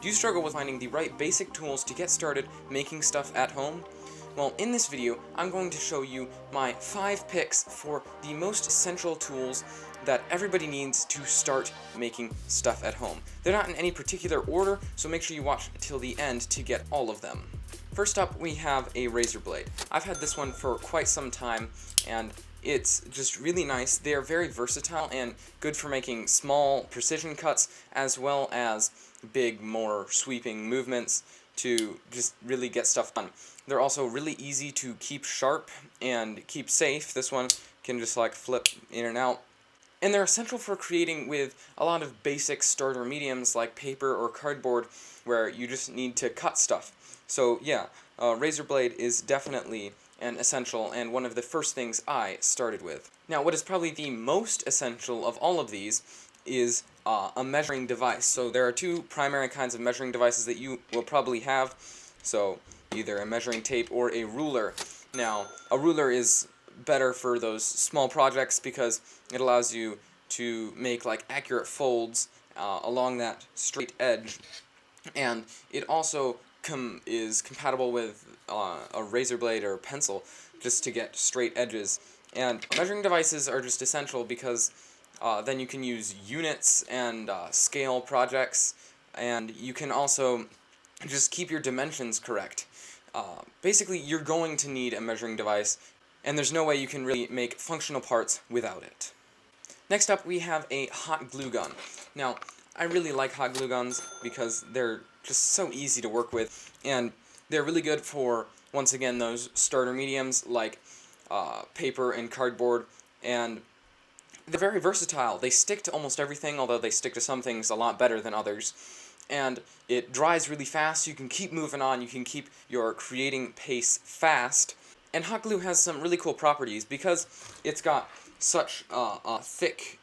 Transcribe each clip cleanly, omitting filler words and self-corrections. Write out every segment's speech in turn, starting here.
Do you struggle with finding the right basic tools to get started making stuff at home? Well, in this video, I'm going to show you my 5 picks for the most essential tools that everybody needs to start making stuff at home. They're not in any particular order, so make sure you watch till the end to get all of them. First up, we have a Razer blade. I've had this one for quite some time, and it's just really nice. They are very versatile and good for making small precision cuts, as well as big, more sweeping movements to just really get stuff done. They're also really easy to keep sharp and keep safe. This one can just like flip in and out. And they're essential for creating with a lot of basic starter mediums like paper or cardboard, where you just need to cut stuff. So yeah, Razer blade is definitely an essential and one of the first things I started with. Now, what is probably the most essential of all of these is a measuring device. So there are 2 primary kinds of measuring devices that you will probably have. So either a measuring tape or a ruler. Now, a ruler is better for those small projects because it allows you to make like accurate folds along that straight edge, and it also is compatible with a razor blade or a pencil just to get straight edges. And measuring devices are just essential because then you can use units and scale projects, and you can also just keep your dimensions correct. Basically, you're going to need a measuring device, and there's no way you can really make functional parts without it. Next up, we have a hot glue gun. Now, I really like hot glue guns because they're just so easy to work with, and they're really good for, once again, those starter mediums like paper and cardboard, and they're very versatile. They stick to almost everything, although they stick to some things a lot better than others. And it dries really fast, you can keep moving on, you can keep your creating pace fast. And hot glue has some really cool properties because it's got such a thick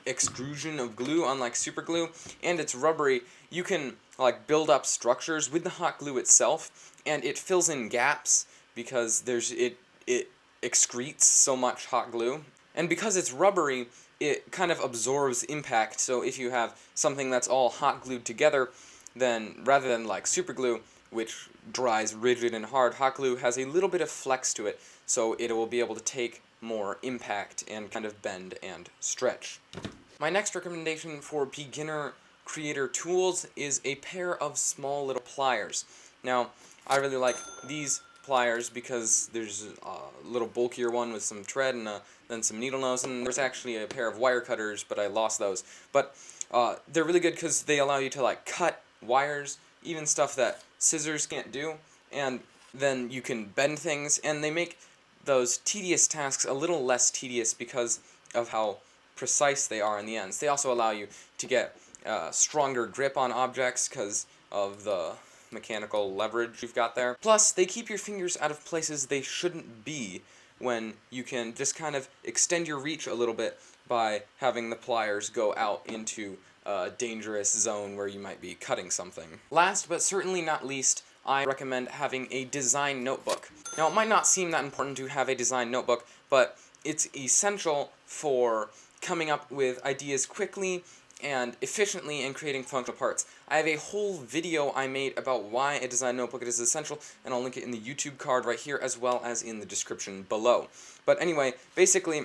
extrusion of glue, unlike super glue, and it's rubbery. You can like build up structures with the hot glue itself, and it fills in gaps because it excretes so much hot glue. And because it's rubbery, it kind of absorbs impact, so if you have something that's all hot glued together, then rather than like super glue, which dries rigid and hard, hot glue has a little bit of flex to it, so it will be able to take more impact and kind of bend and stretch. My next recommendation for beginner creator tools is a pair of small little pliers. Now, I really like these pliers because there's a little bulkier one with some tread and then some needle nose, and there's actually a pair of wire cutters, but I lost those. But they're really good because they allow you to like cut wires, even stuff that scissors can't do, and then you can bend things, and they make those tedious tasks a little less tedious because of how precise they are in the ends. They also allow you to get stronger grip on objects because of the mechanical leverage you've got there. Plus, they keep your fingers out of places they shouldn't be when you can just kind of extend your reach a little bit by having the pliers go out into a dangerous zone where you might be cutting something. Last but certainly not least, I recommend having a design notebook. Now, it might not seem that important to have a design notebook, but it's essential for coming up with ideas quickly and efficiently and creating functional parts. I have a whole video I made about why a design notebook is essential, and I'll link it in the YouTube card right here as well as in the description below. But anyway, basically,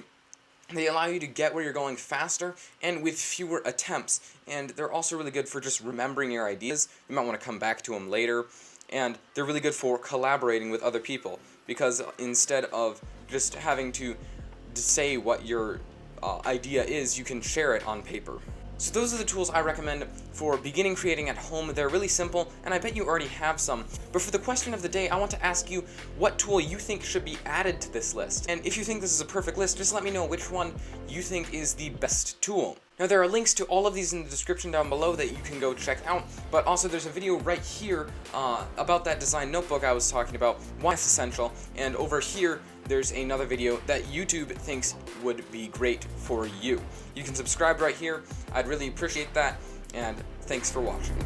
they allow you to get where you're going faster and with fewer attempts, and they're also really good for just remembering your ideas. You might want to come back to them later, and they're really good for collaborating with other people, because instead of just having to say what your idea is, you can share it on paper. So those are the tools I recommend for beginning creating at home. They're really simple, and I bet you already have some. But for the question of the day, I want to ask you what tool you think should be added to this list. And if you think this is a perfect list, just let me know which one you think is the best tool. Now, there are links to all of these in the description down below that you can go check out, but also there's a video right here about that design notebook I was talking about, why it's essential, and over here there's another video that YouTube thinks would be great for you. You can subscribe right here. I'd really appreciate that, and thanks for watching.